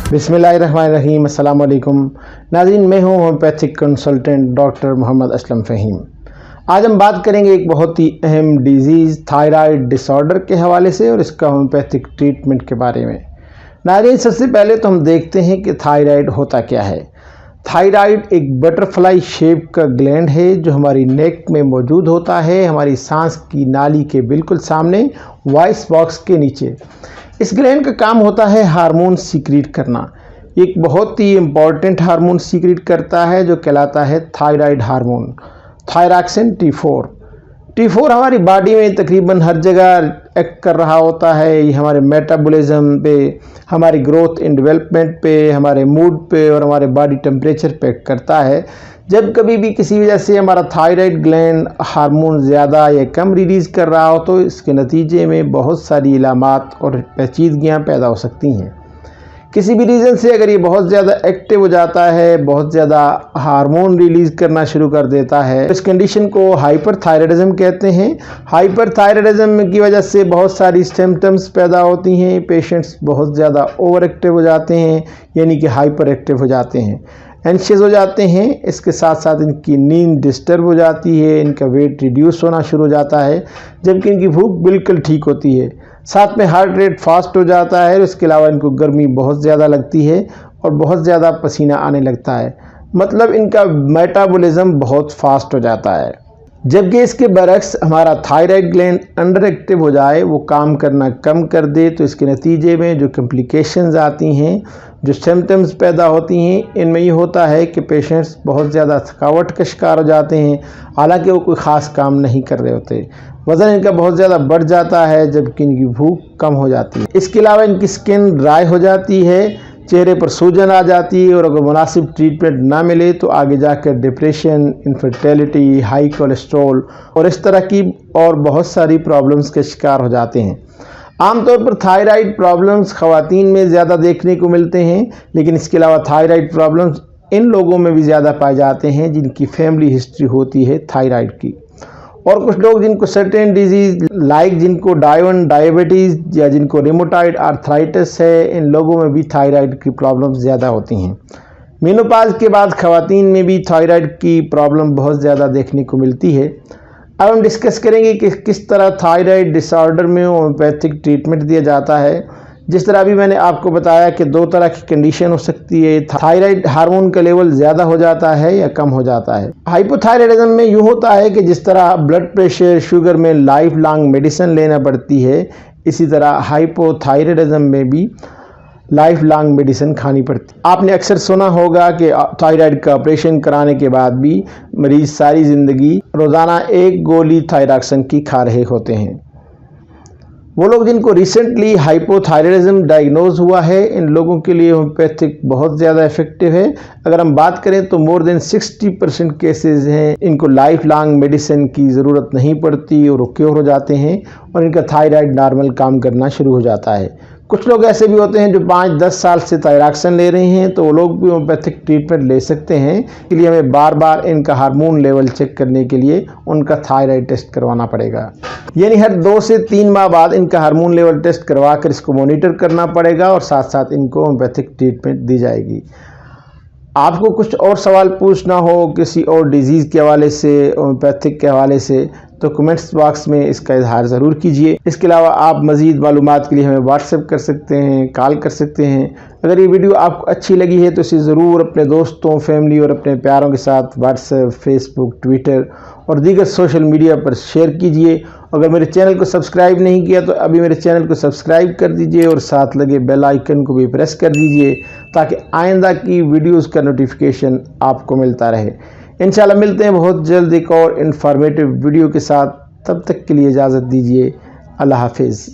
बिस्मिल्लाहिर्रहमानिर्रहीम। अस्सलाम वालेकुम नाज़रीन, मैं हूँ homeopathic consultant doctor Mohammad Aslam Faheem. आज हम बात करेंगे एक बहुत ही अहम डिज़ीज़ थायराइड डिसऑर्डर के हवाले से और इसका होम्योपैथिक ट्रीटमेंट के बारे में। नाज़रीन, सबसे पहले तो हम देखते हैं कि थायराइड होता क्या है। थायराइड एक बटरफ्लाई शेप का ग्लैंड है जो हमारी नेक में मौजूद होता है, हमारी सांस की नाली के बिल्कुल सामने, वॉइस बॉक्स के नीचे। इस ग्लैंड का काम होता है हार्मोन सीक्रेट करना। एक बहुत ही इम्पॉर्टेंट हार्मोन सीक्रेट करता है जो कहलाता है थायराइड हार्मोन, थायरॉक्सिन T4 हमारी बॉडी में तकरीबन हर जगह एक्ट कर रहा होता है। ये हमारे मेटाबॉलिज्म पे, हमारी ग्रोथ इन डेवलपमेंट पे, हमारे मूड पे और हमारे बॉडी टेम्परेचर पे एक्ट करता है। जब कभी भी किसी वजह से हमारा थायराइड ग्लैंड हार्मोन ज़्यादा या कम रिलीज़ कर रहा हो तो इसके नतीजे में बहुत सारी इलामात और पेचीदगियाँ पैदा हो सकती हैं। किसी भी रीज़न से अगर ये बहुत ज़्यादा एक्टिव हो जाता है, बहुत ज़्यादा हार्मोन रिलीज़ करना शुरू कर देता है, इस कंडीशन को हाइपरथायराइडिज्म कहते हैं। हाइपरथायराइडिज्म की वजह से बहुत सारी सिम्टम्स पैदा होती हैं। पेशेंट्स बहुत ज़्यादा ओवर एक्टिव हो जाते हैं, यानी कि हाइपर एक्टिव हो जाते हैं, एंशियस हो जाते हैं। इसके साथ साथ इनकी नींद डिस्टर्ब हो जाती है, इनका वेट रिड्यूस होना शुरू हो जाता है, जबकि इनकी भूख बिल्कुल ठीक होती है। साथ में हार्ट रेट फास्ट हो जाता है। इसके अलावा इनको गर्मी बहुत ज़्यादा लगती है और बहुत ज़्यादा पसीना आने लगता है, मतलब इनका मेटाबॉलिज्म बहुत फास्ट हो जाता है। जबकि इसके बरक्स हमारा थायराइड ग्लैंड अंडर एक्टिव हो जाए, वो काम करना कम कर दे, तो इसके नतीजे में जो कॉम्प्लिकेशंस आती हैं, जो सिम्टम्स पैदा होती हैं, इनमें ये होता है कि पेशेंट्स बहुत ज़्यादा थकावट का शिकार हो जाते हैं, हालांकि वो कोई ख़ास काम नहीं कर रहे होते। वज़न इनका बहुत ज़्यादा बढ़ जाता है, जबकि इनकी भूख कम हो जाती है। इसके अलावा इनकी स्किन ड्राई हो जाती है, चेहरे पर सूजन आ जाती है और अगर मुनासिब ट्रीटमेंट ना मिले तो आगे जाकर डिप्रेशन, इनफर्टिलिटी, हाई कोलेस्ट्रॉल और इस तरह की और बहुत सारी प्रॉब्लम्स के शिकार हो जाते हैं। आमतौर पर थायराइड प्रॉब्लम्स ख़वातीन में ज़्यादा देखने को मिलते हैं, लेकिन इसके अलावा थायराइड प्रॉब्लम्स इन लोगों में भी ज़्यादा पाए जाते हैं जिनकी फैमिली हिस्ट्री होती है थायराइड की। और कुछ लोग जिनको सर्टेन डिजीज़ लाइक जिनको डायबिटीज़ या जिनको रिमोटाइड आर्थराइटिस है, इन लोगों में भी थायराइड की प्रॉब्लम ज़्यादा होती हैं। मेनोपॉज के बाद ख़वातीन में भी थायराइड की प्रॉब्लम बहुत ज़्यादा देखने को मिलती है। अब हम डिस्कस करेंगे कि किस तरह थायराइड डिसऑर्डर में होम्योपैथिक ट्रीटमेंट दिया जाता है। जिस तरह अभी मैंने आपको बताया कि दो तरह की कंडीशन हो सकती है, थायराइड हार्मोन का लेवल ज़्यादा हो जाता है या कम हो जाता है। हाइपोथायराइडिज्म में यूँ होता है कि जिस तरह ब्लड प्रेशर, शुगर में लाइफ लॉन्ग मेडिसिन लेना पड़ती है, इसी तरह हाइपोथायराइडिज्म में भी लाइफ लॉन्ग मेडिसिन खानी पड़ती है। आपने अक्सर सुना होगा कि थायराइड का ऑपरेशन कराने के बाद भी मरीज़ सारी ज़िंदगी रोज़ाना एक गोली थायरॉक्सिन की खा रहे होते हैं। वो लोग जिनको रिसेंटली हाइपोथायराइडिज्म डायग्नोज हुआ है, इन लोगों के लिए होम्योपैथिक बहुत ज़्यादा इफेक्टिव है। अगर हम बात करें तो मोर देन 60% केसेस हैं, इनको लाइफ लॉन्ग मेडिसिन की ज़रूरत नहीं पड़ती और वो क्योर हो जाते हैं और इनका थायराइड नॉर्मल काम करना शुरू हो जाता है। कुछ लोग ऐसे भी होते हैं जो 5-10 साल से थायरॉक्सिन ले रहे हैं, तो वो लोग भी होम्योपैथिक ट्रीटमेंट ले सकते हैं। इसलिए हमें बार बार इनका हार्मोन लेवल चेक करने के लिए उनका थायराइड टेस्ट करवाना पड़ेगा, यानी हर 2 से 3 माह बाद इनका हार्मोन लेवल टेस्ट करवा कर इसको मॉनिटर करना पड़ेगा और साथ साथ इनको होम्योपैथिक ट्रीटमेंट दी जाएगी। आपको कुछ और सवाल पूछना हो किसी और डिजीज़ के हवाले से, होम्योपैथिक के हवाले से, तो कमेंट्स बॉक्स में इसका इजहार ज़रूर कीजिए। इसके अलावा आप मज़ीद मालूमात के लिए हमें व्हाट्सएप कर सकते हैं, कॉल कर सकते हैं। अगर ये वीडियो आपको अच्छी लगी है तो इसे ज़रूर अपने दोस्तों, फैमिली और अपने प्यारों के साथ व्हाट्सएप, फेसबुक, ट्विटर और दीगर सोशल मीडिया पर शेयर कीजिए। अगर मेरे चैनल को सब्सक्राइब नहीं किया तो अभी मेरे चैनल को सब्सक्राइब कर दीजिए और साथ लगे बेल आइकन को भी प्रेस कर दीजिए ताकि आइंदा की वीडियोज़ का नोटिफिकेशन आपको मिलता रहे। इंशाल्लाह मिलते हैं बहुत जल्द एक और इन्फॉर्मेटिव वीडियो के साथ। तब तक के लिए इजाज़त दीजिए। अल्लाह हाफिज़।